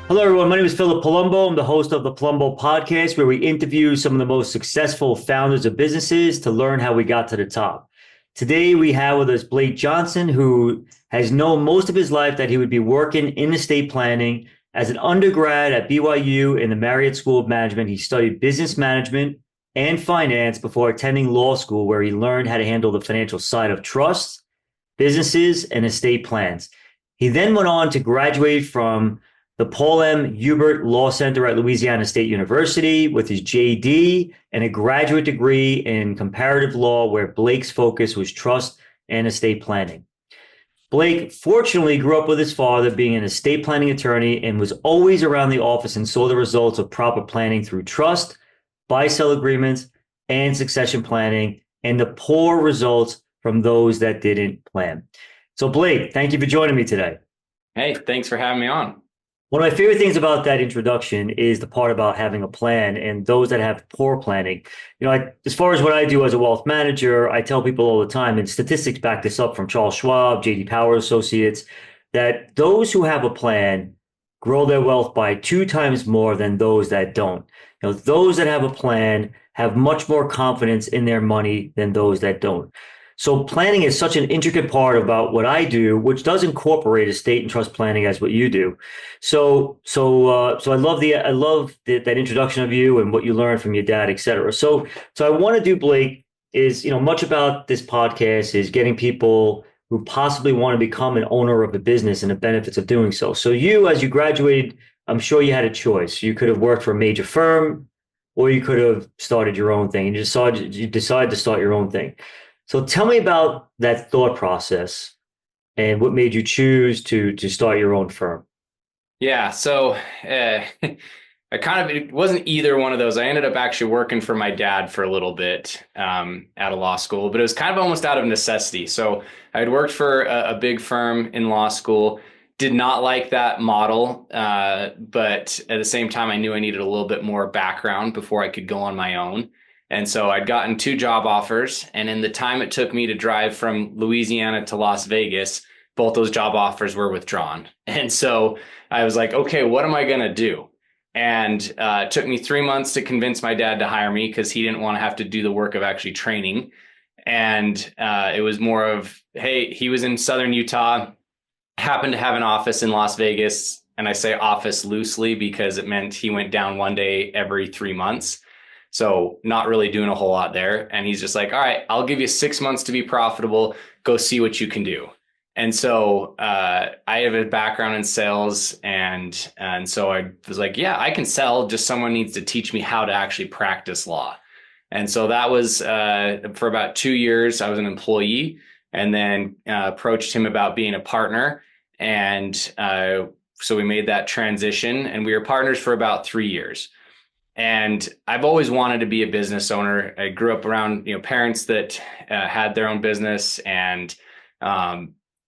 Hello, everyone. My name is Philip Palumbo. I'm the host of the Palumbo podcast, where we interview some of the most successful founders of businesses to learn how we got to the top. Today, we have with us Blake Johnson, who has known most of his life that he would be working in estate planning. As an undergrad at BYU in the Marriott School of Management, he studied business management and finance before attending law school, where he learned how to handle the financial side of trusts, businesses, and estate plans. He then went on to graduate from the Paul M. Hubert Law Center at Louisiana State University with his JD and a graduate degree in comparative law, where Blake's focus was trust and estate planning. Blake fortunately grew up with his father being an estate planning attorney and was always around the office and saw the results of proper planning through trust, buy-sell agreements, and succession planning, and the poor results from those that didn't plan. So, Blake, thank you for joining me today. Hey, thanks for having me on. One of my favorite things about that introduction is the part about having a plan and those that have poor planning. As far as what I do as a wealth manager, I tell people all the time, and statistics back this up from Charles Schwab, JD Power Associates, that those who have a plan grow their wealth by 2 times more than those that don't. Those that have a plan have much more confidence in their money than those that don't. So planning is such an intricate part about what I do, which does incorporate estate and trust planning as what you do. So I love that introduction of you and what you learned from your dad, et cetera. So I want to do, Blake, is much about this podcast is getting people who possibly want to become an owner of a business and the benefits of doing so. So you, as you graduated, I'm sure you had a choice. You could have worked for a major firm, or you could have started your own thing. You decided to start your own thing. So tell me about that thought process and what made you choose to start your own firm. Yeah, so it wasn't either one of those. I ended up actually working for my dad for a little bit out of law school, but it was kind of almost out of necessity. So I had worked for a big firm in law school, did not like that model, but at the same time, I knew I needed a little bit more background before I could go on my own. And so I'd gotten 2 job offers, and in the time it took me to drive from Louisiana to Las Vegas, both those job offers were withdrawn. And so I was like, okay, what am I going to do? And it took me 3 months to convince my dad to hire me because he didn't want to have to do the work of actually training. And it was more of, hey, he was in Southern Utah, happened to have an office in Las Vegas. And I say office loosely because it meant he went down one day every 3 months. So not really doing a whole lot there. And he's just like, all right, I'll give you 6 months to be profitable. Go see what you can do. And so I have a background in sales. And so I was like, yeah, I can sell. Just someone needs to teach me how to actually practice law. And so that was for about 2 years, I was an employee, and then approached him about being a partner. And so we made that transition, and we were partners for about 3 years. And I've always wanted to be a business owner. I grew up around, parents that had their own business, and,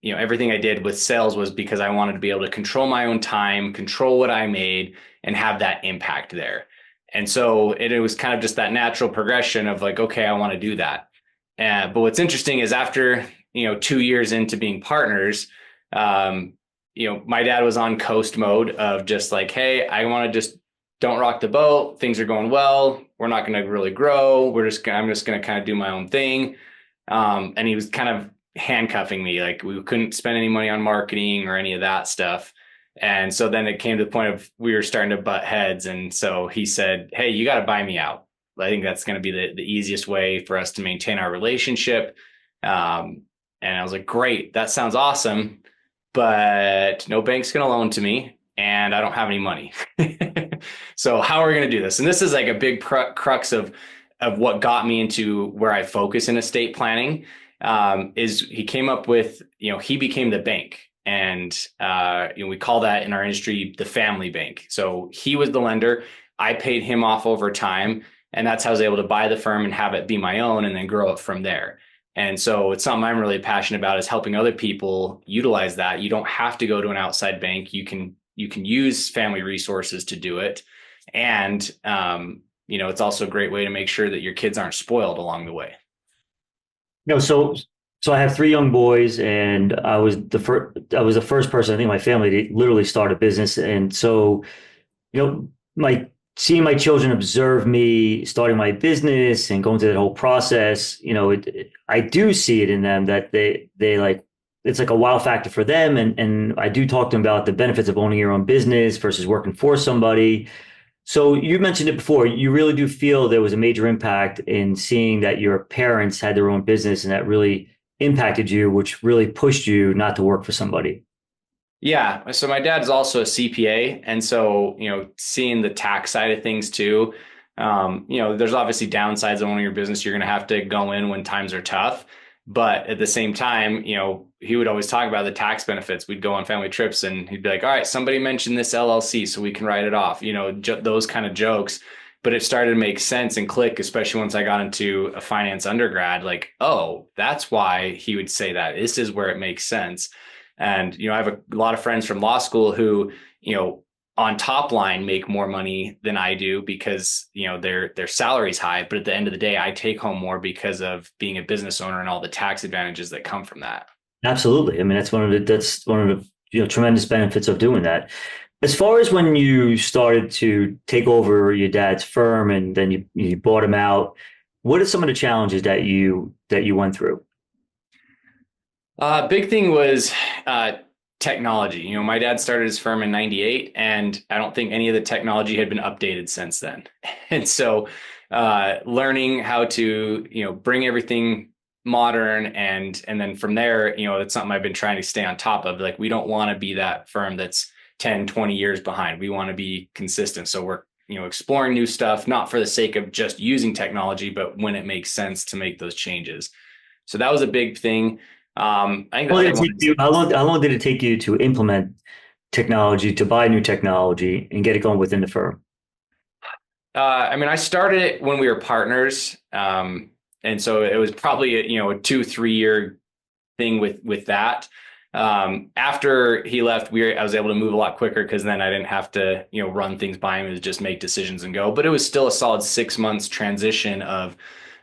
everything I did with sales was because I wanted to be able to control my own time, control what I made, and have that impact there. And so it was kind of just that natural progression of like, okay, I want to do that. But what's interesting is after, 2 years into being partners, my dad was on coast mode of just like, hey, I want to just don't rock the boat. Things are going well. We're not going to really grow. I'm just going to kind of do my own thing. And he was kind of handcuffing me. Like we couldn't spend any money on marketing or any of that stuff. And so then it came to the point of we were starting to butt heads. And so he said, hey, you got to buy me out. I think that's going to be the easiest way for us to maintain our relationship. And I was like, great, that sounds awesome. But no bank's going to loan to me, and I don't have any money. So how are we going to do this? And this is like a big crux of what got me into where I focus in estate planning, is he came up with, he became the bank. And we call that in our industry the family bank. So he was the lender. I paid him off over time. And that's how I was able to buy the firm and have it be my own and then grow it from there. And so it's something I'm really passionate about, is helping other people utilize that. You don't have to go to an outside bank. You can use family resources to do it. And, it's also a great way to make sure that your kids aren't spoiled along the way. So So I have three young boys, and I was the first person I think in my family to literally start a business. And so, my seeing my children observe me starting my business and going through that whole process, I do see it in them that they like it's like a wow factor for them. And I do talk to them about the benefits of owning your own business versus working for somebody. So you mentioned it before. You really do feel there was a major impact in seeing that your parents had their own business and that really impacted you, which really pushed you not to work for somebody. Yeah. So my dad's also a CPA. And so, seeing the tax side of things too, there's obviously downsides of owning your business. You're going to have to go in when times are tough. But at the same time, he would always talk about the tax benefits. We'd go on family trips and he'd be like, all right, somebody mentioned this LLC so we can write it off, those kind of jokes. But it started to make sense and click, especially once I got into a finance undergrad, like, oh, that's why he would say that. This is where it makes sense. And, I have a lot of friends from law school who, on top line make more money than I do because, their salary's high. But at the end of the day, I take home more because of being a business owner and all the tax advantages that come from that. Absolutely. I mean, that's one of the tremendous benefits of doing that. As far as when you started to take over your dad's firm and then you bought him out, what are some of the challenges that you went through? Big thing was technology. My dad started his firm in '98, and I don't think any of the technology had been updated since then. And so, learning how to bring everything modern, and then from there, it's something I've been trying to stay on top of. Like, we don't want to be that firm that's 10, 20 years behind. We want to be consistent. So we're exploring new stuff, not for the sake of just using technology, but when it makes sense to make those changes. So that was a big thing. I think the other one is, How long did it take you to implement technology, to buy new technology and get it going within the firm? I started it when we were partners. And so it was probably a 2, 3 year thing with that. After he left, I was able to move a lot quicker because then I didn't have to, run things by him. It was just make decisions and go. But it was still a solid 6 months transition of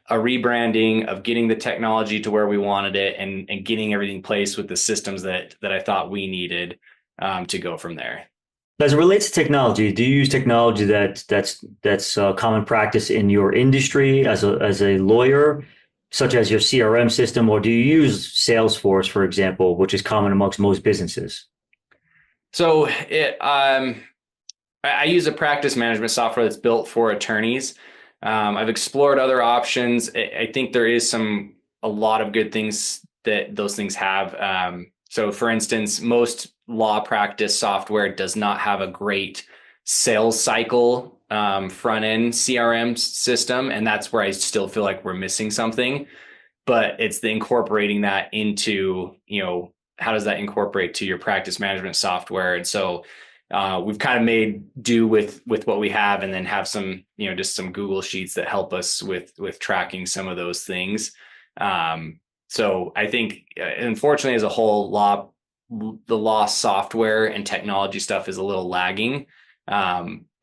a rebranding, of getting the technology to where we wanted it, and getting everything placed with the systems that I thought we needed, to go from there. As it relates to technology, do you use technology that's common practice in your industry as a lawyer, such as your CRM system, or do you use Salesforce, for example, which is common amongst most businesses? So I use a practice management software that's built for attorneys. I've explored other options. I think there is a lot of good things that those things have. So for instance, most law practice software does not have a great sales cycle front end CRM system. And that's where I still feel like we're missing something. But it's the incorporating that into, how does that incorporate to your practice management software? And so we've kind of made do with what we have, and then have some, just some Google Sheets that help us with tracking some of those things. So I think, unfortunately, as a whole, the law software and technology stuff is a little lagging.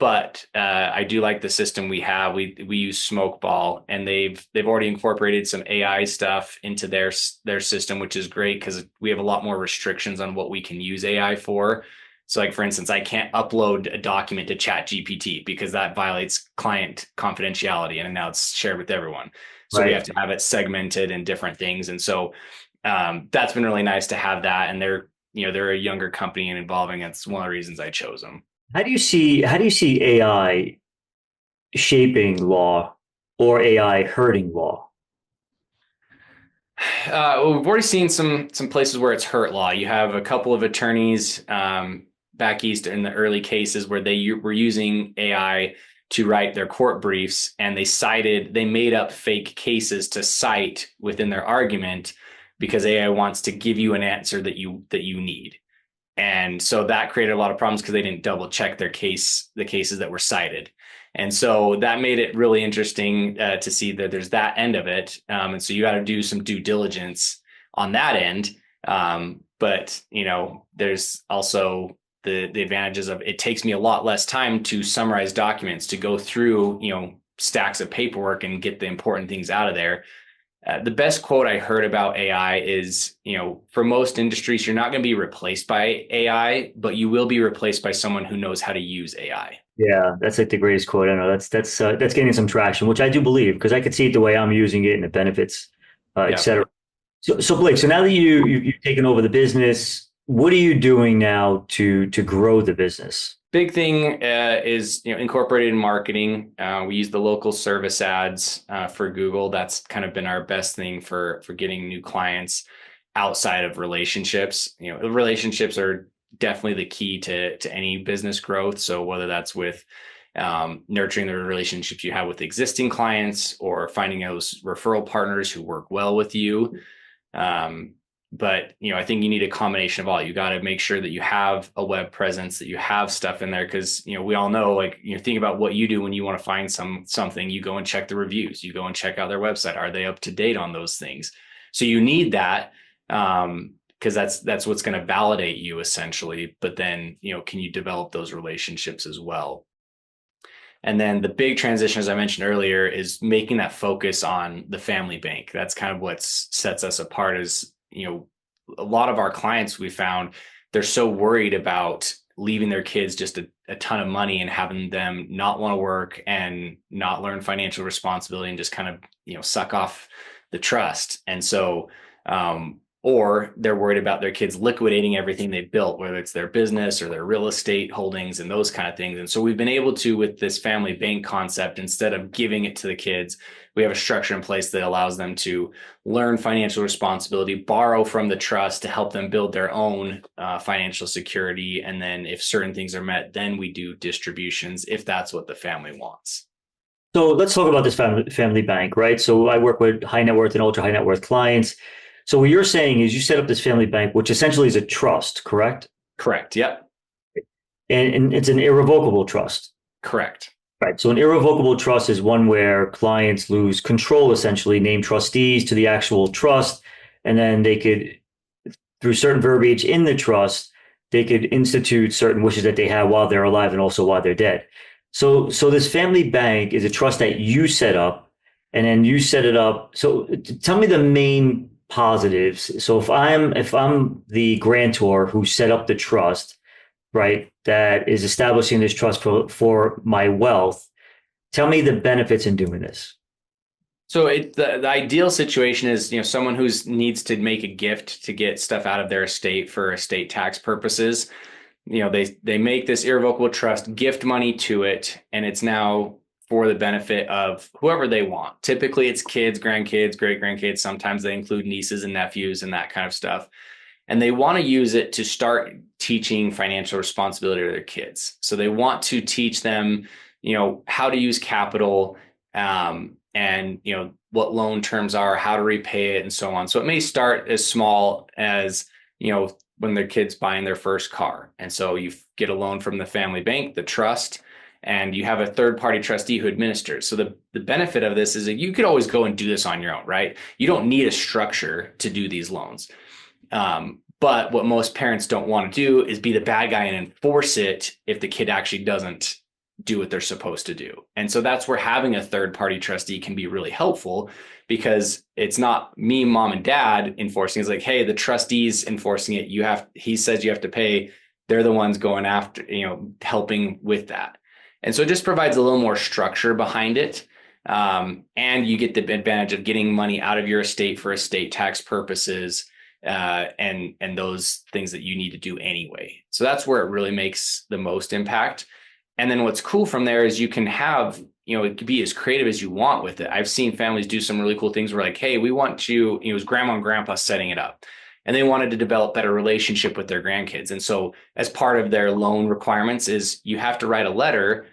But I do like the system we have. We use Smokeball, and they've already incorporated some AI stuff into their system, which is great because we have a lot more restrictions on what we can use AI for. So, like, for instance, I can't upload a document to ChatGPT because that violates client confidentiality, and now it's shared with everyone. So we Right. have to have it segmented and different things. And so that's been really nice to have that. And they're a younger company and involving. That's one of the reasons I chose them. How do you see AI shaping law or AI hurting law? We've already seen some places where it's hurt law. You have a couple of attorneys back east in the early cases where they were using AI to write their court briefs, and they made up fake cases to cite within their argument because AI wants to give you an answer that you need. And so that created a lot of problems because they didn't double check the cases that were cited. And so that made it really interesting to see that there's that end of it. And so you got to do some due diligence on that end. But there's also the advantages of it takes me a lot less time to summarize documents, to go through, stacks of paperwork and get the important things out of there. The best quote I heard about AI is, for most industries, you're not going to be replaced by AI, but you will be replaced by someone who knows how to use AI. Yeah, that's like the greatest quote. I know that's getting some traction, which I do believe because I could see it the way I'm using it and the benefits, et Yeah. cetera. So Blake, so now that you've taken over the business, what are you doing now to grow the business? Big thing is incorporated in marketing. We use the local service ads for Google. That's kind of been our best thing for getting new clients outside of relationships. Relationships are definitely the key to any business growth. So whether that's with nurturing the relationships you have with existing clients or finding those referral partners who work well with you. Um, but I think you need a combination of all. You got to make sure that you have a web presence, that you have stuff in there, because we all know, like, think about what you do when you want to find something. You go and check the reviews. You go and check out their website. Are they up to date on those things? So you need that, because that's what's going to validate you essentially. But then can you develop those relationships as well? And then the big transition, as I mentioned earlier, is making that focus on the family bank. That's kind of what sets us apart. Is a lot of our clients, we found, they're so worried about leaving their kids just a ton of money and having them not want to work and not learn financial responsibility and just kind of suck off the trust. And so or they're worried about their kids liquidating everything they built, whether it's their business or their real estate holdings and those kind of things. And so we've been able to, with this family bank concept, instead of giving it to the kids, we have a structure in place that allows them to learn financial responsibility, borrow from the trust to help them build their own financial security. And then if certain things are met, then we do distributions if that's what the family wants. So let's talk about this family bank, right? So I work with high net worth and ultra high net worth clients. So what you're saying is you set up this family bank, which essentially is a trust, correct? Correct. Yep. And it's an irrevocable trust. Correct. Right. So an irrevocable trust is one where clients lose control, essentially, name trustees to the actual trust, and then they could, through certain verbiage in the trust, they could institute certain wishes that they have while they're alive and also while they're dead. So this family bank is a trust that you set up, and then you set it up. So tell me the main positives. So if I'm the grantor who set up the trust, right, that is establishing this trust for my wealth, tell me the benefits in doing this. So the ideal situation is, someone who needs to make a gift to get stuff out of their estate for estate tax purposes. They make this irrevocable trust, gift money to it, and it's now for the benefit of whoever they want. Typically it's kids, grandkids, great grandkids. Sometimes they include nieces and nephews and that kind of stuff. And they want to use it to start teaching financial responsibility to their kids. So they want to teach them, how to use capital, and what loan terms are, how to repay it, and so on. So it may start as small as when their kids buying their first car, and so you get a loan from the family bank, the trust, and you have a third party trustee who administers. So the benefit of this is that you could always go and do this on your own, right? You don't need a structure to do these loans. But what most parents don't want to do is be the bad guy and enforce it if the kid actually doesn't do what they're supposed to do. And so that's where having a third party trustee can be really helpful, because it's not me, mom, and dad enforcing. It's like, hey, the trustee's enforcing it. He says you have to pay. They're the ones going after, helping with that. And so it just provides a little more structure behind it. And you get the advantage of getting money out of your estate for estate tax purposes, and those things that you need to do anyway. So that's where it really makes the most impact. And then what's cool from there is you can have, it could be as creative as you want with it. I've seen families do some really cool things where, like, hey, we want to, it was grandma and grandpa setting it up, and they wanted to develop better relationship with their grandkids. And so as part of their loan requirements is you have to write a letter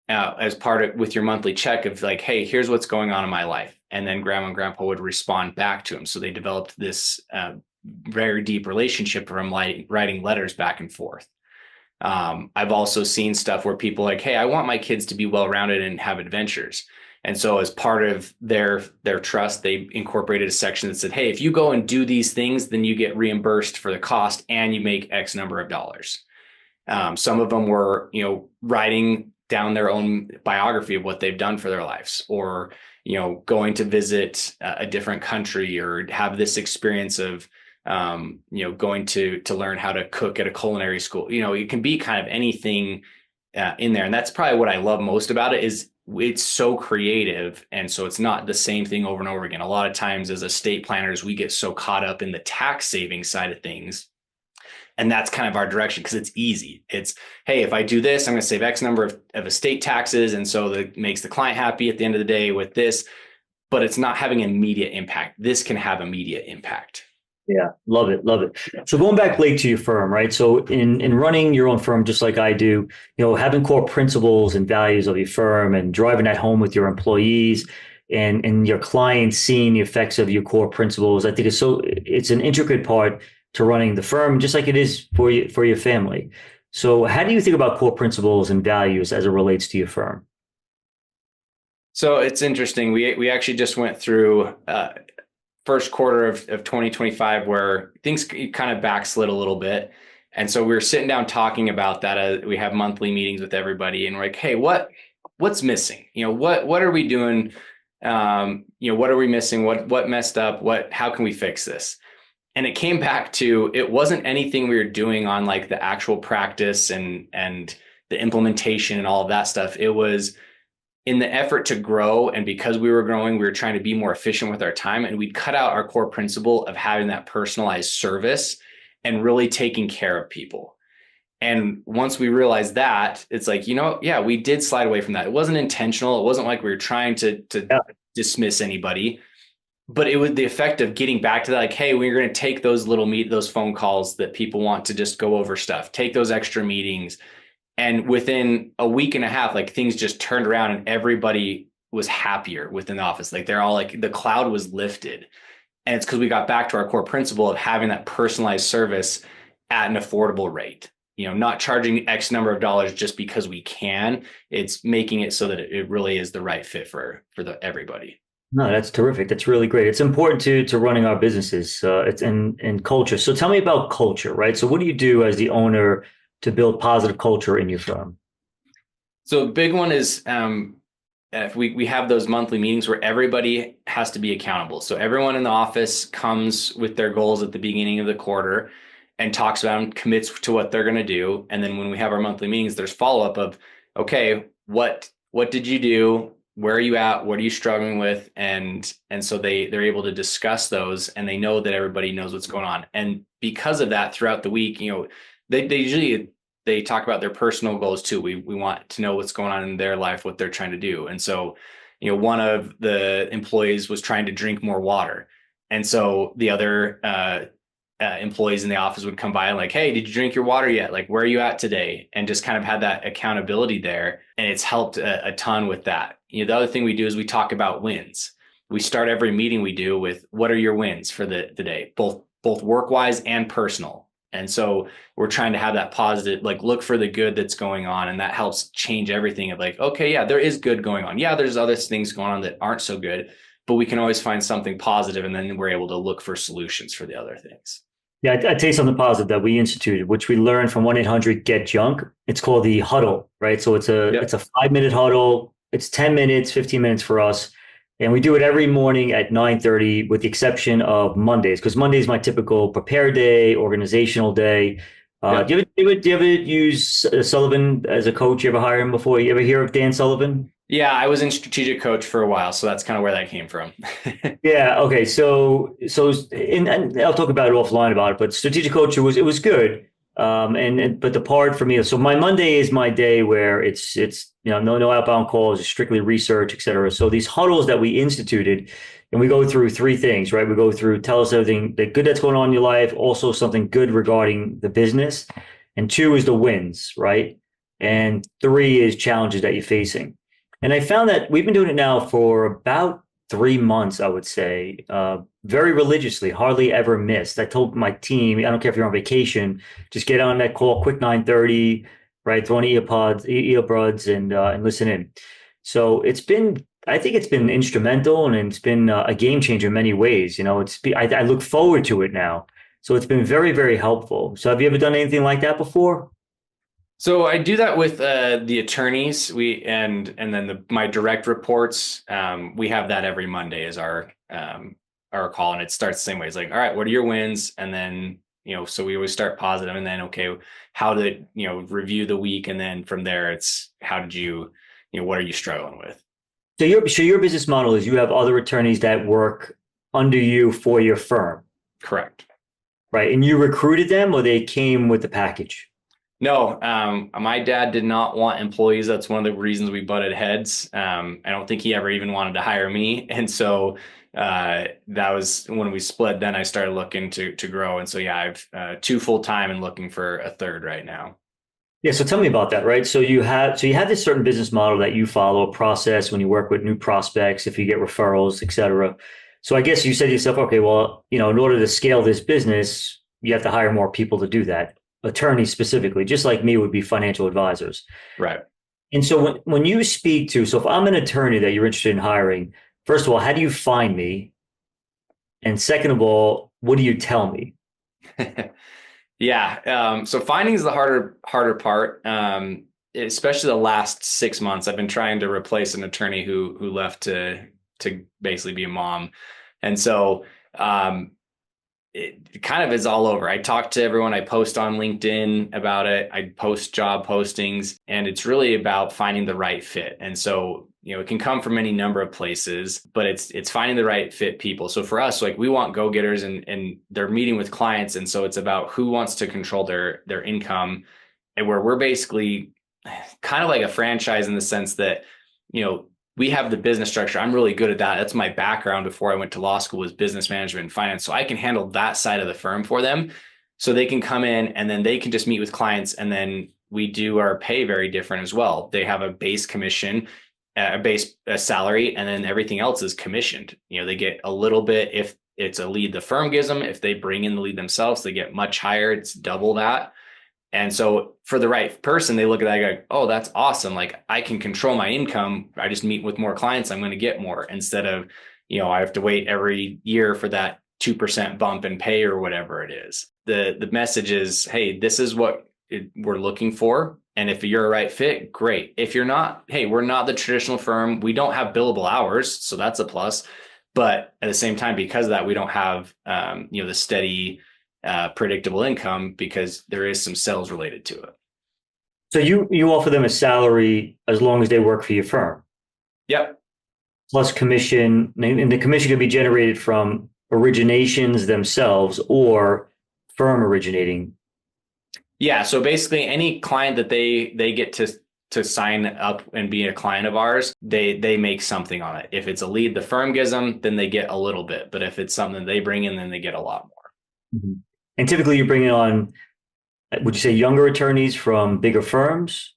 as part of with your monthly check of, like, hey, here's what's going on in my life. And then grandma and grandpa would respond back to him. So they developed this very deep relationship from writing letters back and forth. I've also seen stuff where people like, hey, I want my kids to be well-rounded and have adventures. And so as part of their trust, they incorporated a section that said, hey, if you go and do these things, then you get reimbursed for the cost and you make X number of dollars. Some of them were, writing down their own biography of what they've done for their lives, or going to visit a different country or have this experience of, going to learn how to cook at a culinary school. It can be kind of anything in there. And that's probably what I love most about it is it's so creative. And so it's not the same thing over and over again. A lot of times as estate planners, we get so caught up in the tax saving side of things. And that's kind of our direction because it's easy. It's, hey, if I do this, I'm going to save X number of estate taxes. And so that makes the client happy at the end of the day with this, but it's not having immediate impact. This can have immediate impact. Yeah, love it, love it. So going back, Blake, to your firm, right? So in running your own firm, just like I do, having core principles and values of your firm and driving that home with your employees and your clients seeing the effects of your core principles, I think it's an intricate part to running the firm, just like it is for your family. So how do you think about core principles and values as it relates to your firm? So it's interesting. We actually just went through first quarter of 2025 where things kind of backslid a little bit. And so we were sitting down talking about that. We have monthly meetings with everybody and we're like, hey, what's missing? What are we doing? What are we missing? What messed up? How can we fix this? And it came back to, it wasn't anything we were doing on like the actual practice and the implementation and all of that stuff. It was in the effort to grow. And because we were growing, we were trying to be more efficient with our time. And we'd cut out our core principle of having that personalized service and really taking care of people. And once we realized that, it's like, yeah, we did slide away from that. It wasn't intentional. It wasn't like we were trying to dismiss anybody, but it was the effect of getting back to that. Like, hey, we're going to take those those phone calls that people want to just go over stuff, take those extra meetings. And within a week and a half, like things just turned around and everybody was happier within the office. Like they're all like, the cloud was lifted. And it's because we got back to our core principle of having that personalized service at an affordable rate, not charging X number of dollars just because we can. It's making it so that it really is the right fit for everybody. No, that's terrific. That's really great. It's important to running our businesses. It's in culture. So tell me about culture, right? So what do you do as the owner to build positive culture in your firm? So the big one is if we have those monthly meetings where everybody has to be accountable. So everyone in the office comes with their goals at the beginning of the quarter and talks about them, commits to what they're going to do. And then when we have our monthly meetings, there's follow-up of, okay, what did you do? Where are you at? What are you struggling with? And so they're able to discuss those and they know that everybody knows what's going on. And because of that, throughout the week, they talk about their personal goals too. We want to know what's going on in their life, what they're trying to do. And so, one of the employees was trying to drink more water. And so the other employees in the office would come by and like, hey, did you drink your water yet? Like, where are you at today? And just kind of had that accountability there. And it's helped a ton with that. The other thing we do is we talk about wins. We start every meeting we do with, what are your wins for the day, both work-wise and personal. And so we're trying to have that positive, like look for the good that's going on. And that helps change everything of like, okay, yeah, there is good going on. Yeah, there's other things going on that aren't so good, but we can always find something positive, and then we're able to look for solutions for the other things. Yeah, I'd say something positive that we instituted, which we learned from 1-800-GET-JUNK. It's called the huddle, right? So it's a 5-minute huddle. It's 10 minutes, 15 minutes for us. And we do it every morning at 9:30, with the exception of Mondays, because Monday is my typical prepare day, organizational day. Do you ever use Sullivan as a coach? You ever hire him before? You ever hear of Dan Sullivan? Yeah, I was in strategic coach for a while, so that's kind of where that came from. Yeah. Okay. So, and I'll talk about it offline about it, but strategic coach, it was good. But the part for me, so my Monday is my day where it's no outbound calls, strictly research, et cetera. So these huddles that we instituted, and we go through three things, right? We go through, tell us everything that good that's going on in your life, also something good regarding the business, and 2 is the wins, right? And 3 is challenges that you're facing. And I found that we've been doing it now for about 3 months, I would say, very religiously, hardly ever missed. I told my team, I don't care if you're on vacation, just get on that call, quick 9:30, right? Throw on earbuds and listen in. So I think it's been instrumental, and it's been a game changer in many ways. I look forward to it now. So it's been very, very helpful. So have you ever done anything like that before? So I do that with the attorneys. And then my direct reports. We have that every Monday as our call, and it starts the same way. It's like, all right, what are your wins? And then so we always start positive, and then okay, how did review the week, and then from there it's how did what are you struggling with? So your business model is you have other attorneys that work under you for your firm, Correct. right? And you recruited them or they came with the package? No, my dad did not want employees. That's one of the reasons we butted heads. I don't think he ever even wanted to hire me. And so that was when we split. Then I started looking to grow. And so, yeah, I've two full time and looking for a third right now. Yeah, so tell me about that, right? So you have this certain business model that you follow, a process when you work with new prospects, if you get referrals, et cetera. So I guess you said to yourself, okay, well, in order to scale this business, you have to hire more people to do that, attorneys specifically, just like me would be financial advisors. Right. And so when you speak to, so if I'm an attorney that you're interested in hiring, first of all, how do you find me? And second of all, what do you tell me? Yeah. So finding is the harder part. Especially the last 6 months, I've been trying to replace an attorney who left to basically be a mom. And so it kind of is all over. I talk to everyone. I post on LinkedIn about it. I post job postings, and it's really about finding the right fit. And so, it can come from any number of places, but it's finding the right fit people. So for us, like we want go-getters, and they're meeting with clients. And so it's about who wants to control their income, and where we're basically kind of like a franchise in the sense that, we have the business structure. I'm really good at that. That's my background before I went to law school, was business management and finance. So I can handle that side of the firm for them. So they can come in and then they can just meet with clients. And then we do our pay very different as well. They have a base commission, a salary, and then everything else is commissioned. They get a little bit if it's a lead the firm gives them. If they bring in the lead themselves, they get much higher. It's double that. And so for the right person, they look at that and go, oh, that's awesome. Like I can control my income. I just meet with more clients. I'm going to get more, instead of, I have to wait every year for that 2% bump in pay or whatever it is. The message is, hey, this is what we're looking for. And if you're a right fit, great. If you're not, hey, we're not the traditional firm. We don't have billable hours. So that's a plus. But at the same time, because of that, we don't have, the steady, predictable income, because there is some sales related to it. So you offer them a salary as long as they work for your firm, Yep. plus commission, and the commission can be generated from originations themselves or firm originating. Yeah. So basically any client that they get to sign up and be a client of ours, they make something on it. If it's a lead the firm gives them, then they get a little bit. But if it's something they bring in, then they get a lot more. Mhm. And typically you bring on, would you say younger attorneys from bigger firms?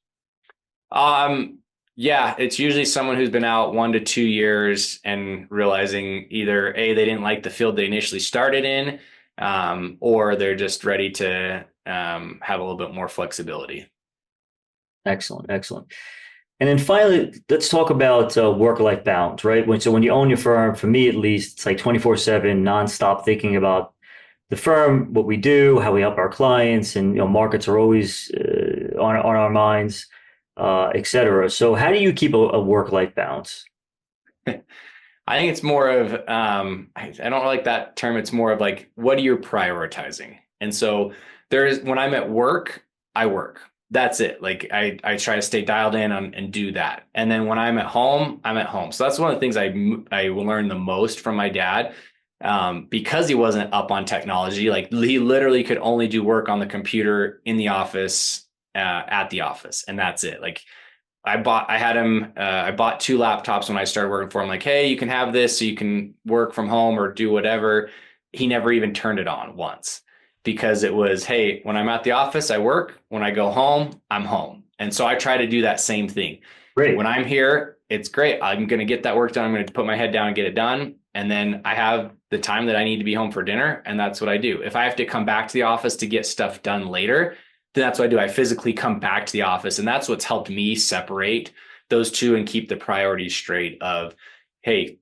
Yeah, it's usually someone who's been out 1 to 2 years and realizing either A, they didn't like the field they initially started in, or they're just ready to have a little bit more flexibility. Excellent, excellent. And then finally, let's talk about work-life balance, right? So when you own your firm, for me at least, it's like 24/7, nonstop thinking about the firm, what we do, how we help our clients, and markets are always on our minds, et cetera. So how do you keep a work-life balance? I think it's more of I don't like that term. It's more of like, what are you prioritizing? And so when I'm at work, I work. That's it. Like I try to stay dialed in on and do that. And then when I'm at home, I'm at home. So that's one of the things I learned the most from my dad, because he wasn't up on technology. Like he literally could only do work on the computer in the office, at the office, and that's it. Like I bought two laptops when I started working for him. Like, hey, you can have this so you can work from home or do whatever. He never even turned it on once, because it was, hey, when I'm at the office, I work. When I go home, I'm home. And so I try to do that same thing. Great. When I'm here, it's great. I'm going to get that work done. I'm going to put my head down and get it done. And then I have the time that I need to be home for dinner. And that's what I do. If I have to come back to the office to get stuff done later, then that's what I do. I physically come back to the office. And that's what's helped me separate those two and keep the priorities straight of, hey,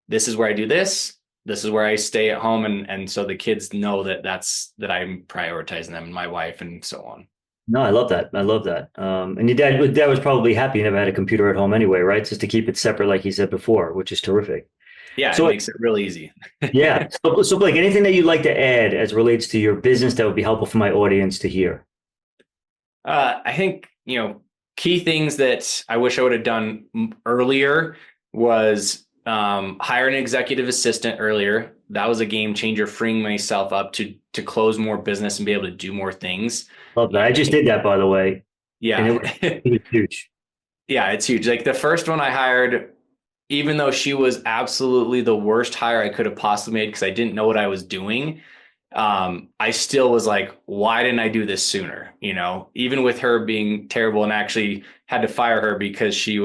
this is where I do this. This is where I stay at home. And so the kids know that I'm prioritizing them, and my wife, and so on. No, I love that. I love that. And your dad was probably happy you never had a computer at home anyway, right? Just to keep it separate, like he said before, which is terrific. Yeah, it So makes it real easy. yeah. So Blake, anything that you'd like to add as relates to your business that would be helpful for my audience to hear? I think, key things that I wish I would have done earlier was hire an executive assistant earlier. That was a game changer, freeing myself up to close more business and be able to do more things. Love that. I just did that, by the way, and Yeah. it was huge. Yeah, it's huge. Like the first one I hired, even though she was absolutely the worst hire I could have possibly made because I didn't know what I was doing, I still was like, why didn't I do this sooner? Even with her being terrible, and actually had to fire her because she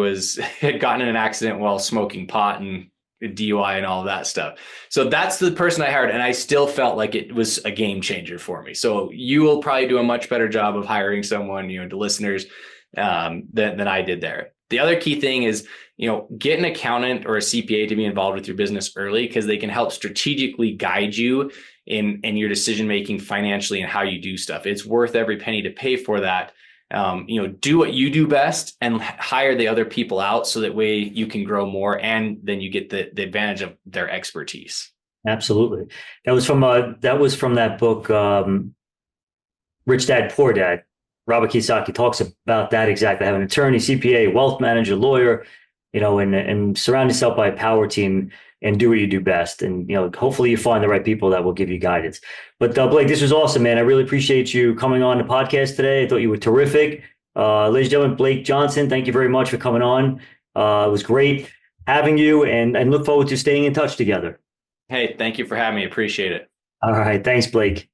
had gotten in an accident while smoking pot and DUI and all of that stuff. So that's the person I hired, and I still felt like it was a game changer for me. So you will probably do a much better job of hiring someone, to listeners, than I did there. The other key thing is, get an accountant or a CPA to be involved with your business early, because they can help strategically guide you in your decision making financially and how you do stuff. It's worth every penny to pay for that. Do what you do best and hire the other people out, so that way you can grow more, and then you get the advantage of their expertise. Absolutely. That was from that book, Rich Dad Poor Dad. Robert Kiyosaki talks about that exactly. Have an attorney, CPA, wealth manager, lawyer, and surround yourself by a power team and do what you do best. And hopefully you find the right people that will give you guidance. But Blake, this was awesome, man. I really appreciate you coming on the podcast today. I thought you were terrific. Ladies and gentlemen, Blake Johnson, thank you very much for coming on. It was great having you, and look forward to staying in touch together. Hey, thank you for having me. Appreciate it. All right. Thanks, Blake.